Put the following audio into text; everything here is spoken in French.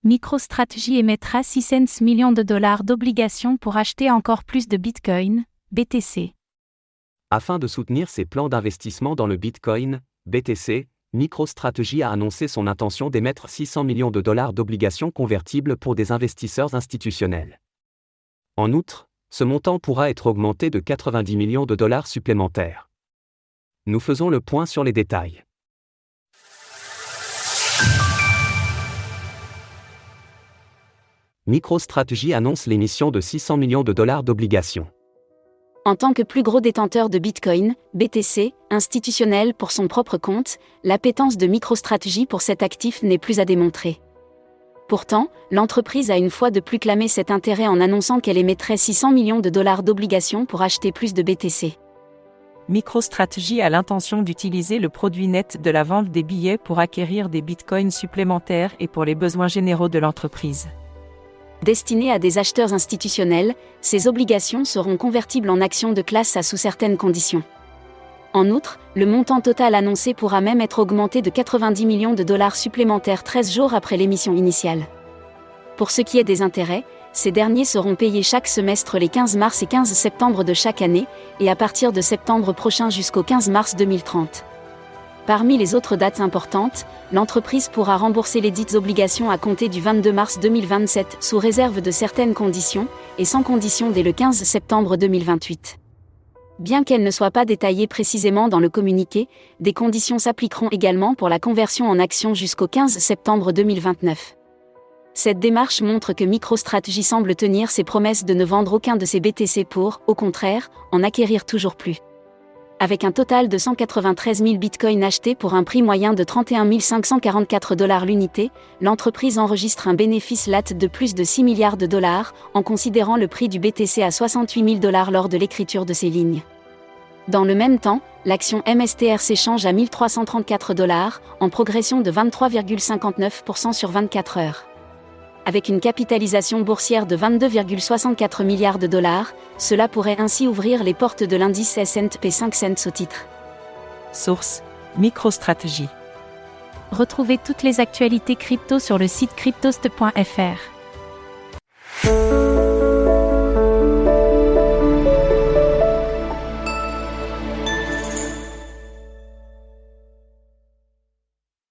MicroStrategy émettra 600 millions de dollars d'obligations pour acheter encore plus de Bitcoin, BTC. Afin de soutenir ses plans d'investissement dans le Bitcoin, BTC, MicroStrategy a annoncé son intention d'émettre 600 millions de dollars d'obligations convertibles pour des investisseurs institutionnels. En outre, ce montant pourra être augmenté de 90 millions de dollars supplémentaires. Nous faisons le point sur les détails. MicroStrategy annonce l'émission de 600 millions de dollars d'obligations. En tant que plus gros détenteur de Bitcoin, BTC, institutionnel pour son propre compte, l'appétence de MicroStrategy pour cet actif n'est plus à démontrer. Pourtant, l'entreprise a une fois de plus clamé cet intérêt en annonçant qu'elle émettrait 600 millions de dollars d'obligations pour acheter plus de BTC. MicroStrategy a l'intention d'utiliser le produit net de la vente des billets pour acquérir des bitcoins supplémentaires et pour les besoins généraux de l'entreprise. Destinées à des acheteurs institutionnels, ces obligations seront convertibles en actions de classe A sous certaines conditions. En outre, le montant total annoncé pourra même être augmenté de 90 millions de dollars supplémentaires 13 jours après l'émission initiale. Pour ce qui est des intérêts, ces derniers seront payés chaque semestre les 15 mars et 15 septembre de chaque année, et à partir de septembre prochain jusqu'au 15 mars 2030. Parmi les autres dates importantes, l'entreprise pourra rembourser les dites obligations à compter du 22 mars 2027 sous réserve de certaines conditions, et sans condition dès le 15 septembre 2028. Bien qu'elles ne soient pas détaillées précisément dans le communiqué, des conditions s'appliqueront également pour la conversion en actions jusqu'au 15 septembre 2029. Cette démarche montre que MicroStrategy semble tenir ses promesses de ne vendre aucun de ses BTC pour, au contraire, en acquérir toujours plus. Avec un total de 193 000 bitcoins achetés pour un prix moyen de 31 544 $ l'unité, l'entreprise enregistre un bénéfice LAT de plus de 6 milliards de dollars, en considérant le prix du BTC à 68 000 $ lors de l'écriture de ces lignes. Dans le même temps, l'action MSTR s'échange à 1 334 $, en progression de 23,59% sur 24 heures. Avec une capitalisation boursière de 22,64 milliards de dollars, cela pourrait ainsi ouvrir les portes de l'indice S&P 500 au titre. Source: MicroStrategy. Retrouvez toutes les actualités crypto sur le site cryptost.fr.